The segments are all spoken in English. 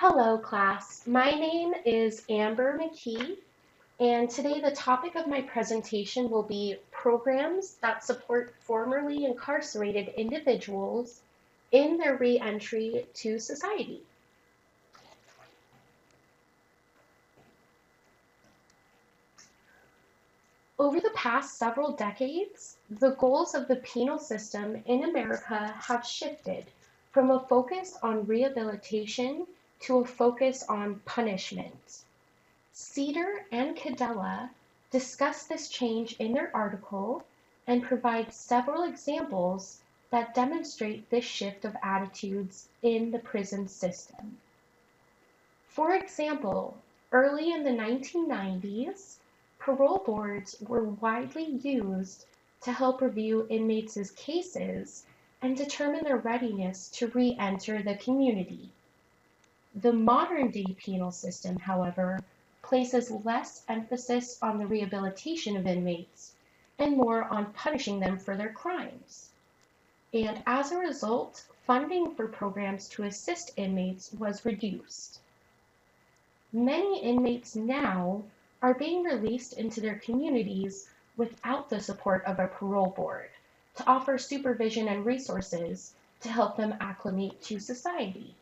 Hello, class. My name is Amber McKee, and today the topic of my presentation will be programs that support formerly incarcerated individuals in their re-entry to society. Over the past several decades, the goals of the penal system in America have shifted from a focus on rehabilitation to a focus on punishment. Cedar and Cadella discuss this change in their article and provide several examples that demonstrate this shift of attitudes in the prison system. For example, early in the 1990s, parole boards were widely used to help review inmates' cases and determine their readiness to re-enter the community. The modern-day penal system, however, places less emphasis on the rehabilitation of inmates and more on punishing them for their crimes. And as a result, funding for programs to assist inmates was reduced. Many inmates now are being released into their communities without the support of a parole board to offer supervision and resources to help them acclimate to society.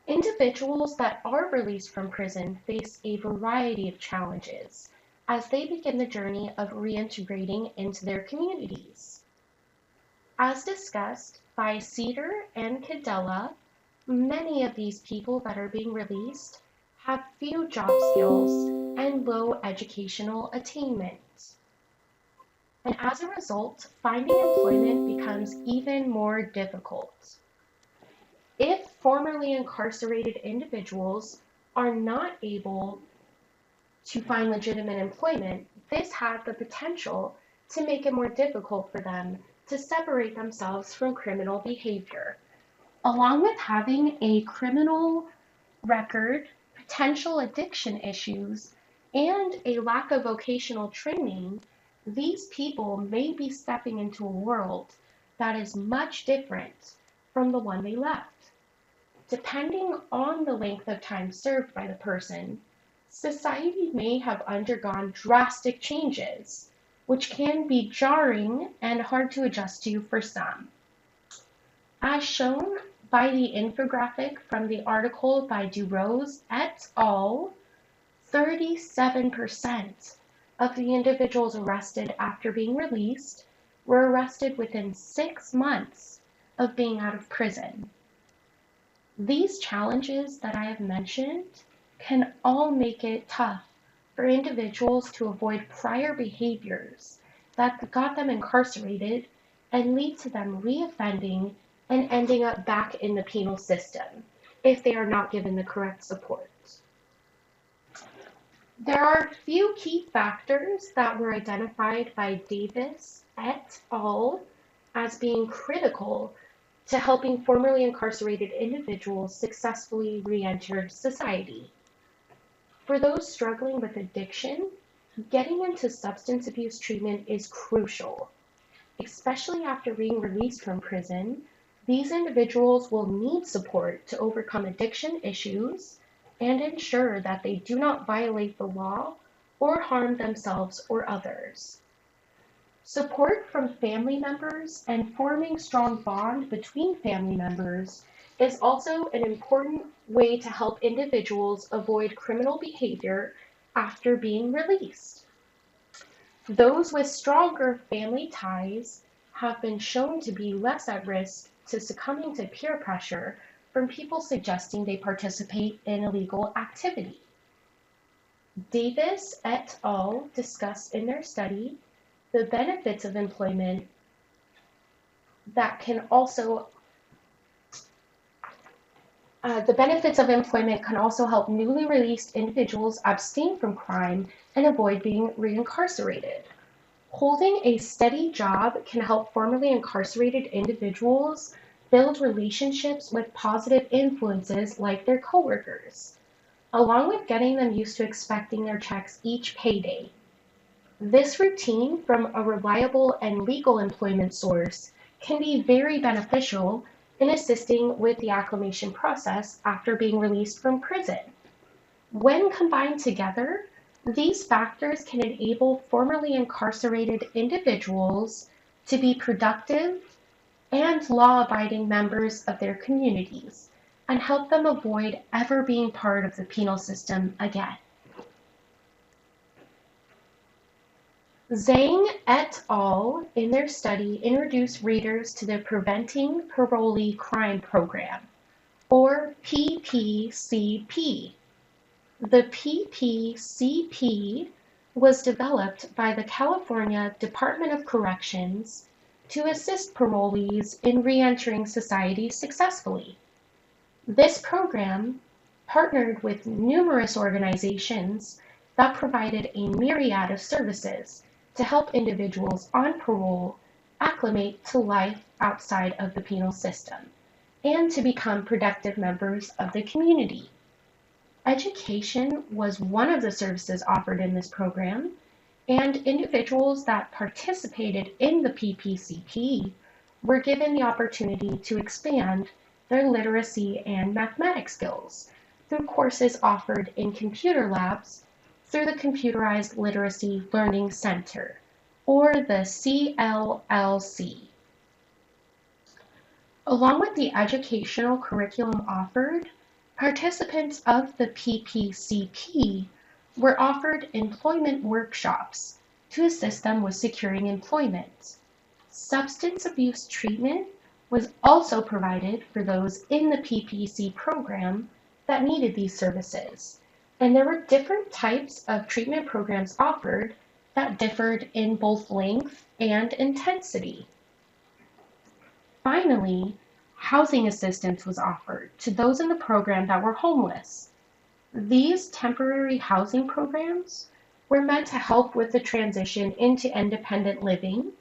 Individuals that are released from prison face a variety of challenges as they begin the journey of reintegrating into their communities. As discussed by Cedar and Cadella, many of these people that are being released have few job skills and low educational attainment. And as a result, finding employment becomes even more difficult. If formerly incarcerated individuals are not able to find legitimate employment, this has the potential to make it more difficult for them to separate themselves from criminal behavior. Along with having a criminal record, potential addiction issues, and a lack of vocational training, these people may be stepping into a world that is much different from the one they left. Depending on the length of time served by the person, society may have undergone drastic changes, which can be jarring and hard to adjust to for some. As shown by the infographic from the article by DuRose et al., 37% of the individuals arrested after being released were arrested within 6 months of being out of prison. These challenges that I have mentioned can all make it tough for individuals to avoid prior behaviors that got them incarcerated and lead to them reoffending and ending up back in the penal system if they are not given the correct support. There are a few key factors that were identified by Davis et al. As being critical to helping formerly incarcerated individuals successfully re-enter society. For those struggling with addiction, getting into substance abuse treatment is crucial. Especially after being released from prison, these individuals will need support to overcome addiction issues and ensure that they do not violate the law or harm themselves or others. Support from family members and forming strong bond between family members is also an important way to help individuals avoid criminal behavior after being released. Those with stronger family ties have been shown to be less at risk to succumbing to peer pressure from people suggesting they participate in illegal activity. Davis et al. Discussed in their study the benefits of employment can also help newly released individuals abstain from crime and avoid being reincarcerated. Holding a steady job can help formerly incarcerated individuals build relationships with positive influences like their coworkers, along with getting them used to expecting their checks each payday. This routine from a reliable and legal employment source can be very beneficial in assisting with the acclimation process after being released from prison. When combined together, these factors can enable formerly incarcerated individuals to be productive and law-abiding members of their communities and help them avoid ever being part of the penal system again. Zhang et al. In their study introduced readers to the Preventing Parolee Crime Program, or PPCP. The PPCP was developed by the California Department of Corrections to assist parolees in re-entering society successfully. This program partnered with numerous organizations that provided a myriad of services to help individuals on parole acclimate to life outside of the penal system and to become productive members of the community. Education was one of the services offered in this program, and individuals that participated in the PPCP were given the opportunity to expand their literacy and mathematics skills through courses offered in computer labs through the Computerized Literacy Learning Center, or the CLLC. Along with the educational curriculum offered, participants of the PPCP were offered employment workshops to assist them with securing employment. Substance abuse treatment was also provided for those in the PPC program that needed these services, and there were different types of treatment programs offered that differed in both length and intensity. Finally, housing assistance was offered to those in the program that were homeless. These temporary housing programs were meant to help with the transition into independent living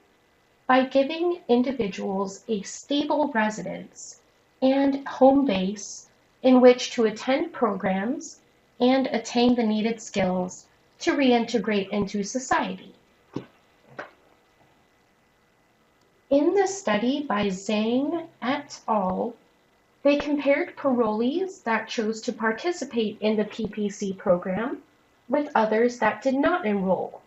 by giving individuals a stable residence and home base in which to attend programs and attain the needed skills to reintegrate into society. In the study by Zhang et al., they compared parolees that chose to participate in the PPC program with others that did not enroll.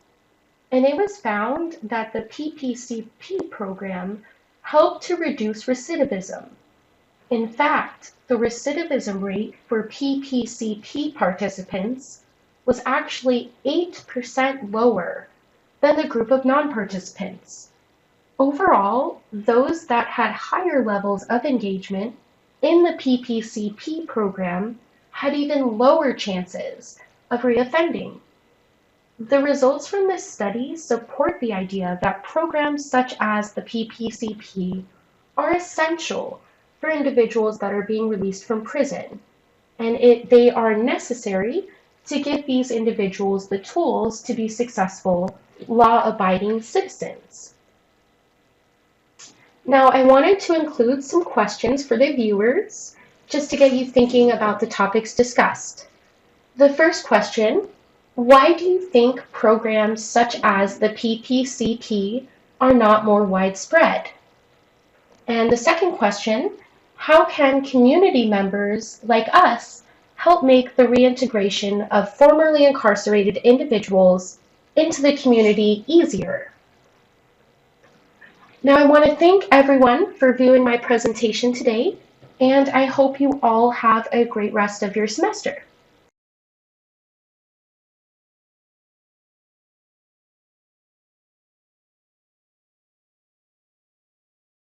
And it was found that the PPCP program helped to reduce recidivism. In fact, the recidivism rate for PPCP participants was actually 8% lower than the group of non-participants. Overall, those that had higher levels of engagement in the PPCP program had even lower chances of reoffending. The results from this study support the idea that programs such as the PPCP are essential for individuals that are being released from prison, and they are necessary to give these individuals the tools to be successful, law-abiding citizens. Now, I wanted to include some questions for the viewers, just to get you thinking about the topics discussed. The first question: why do you think programs such as the PPCP are not more widespread? And the second question: how can community members like us help make the reintegration of formerly incarcerated individuals into the community easier? Now, I want to thank everyone for viewing my presentation today, and I hope you all have a great rest of your semester.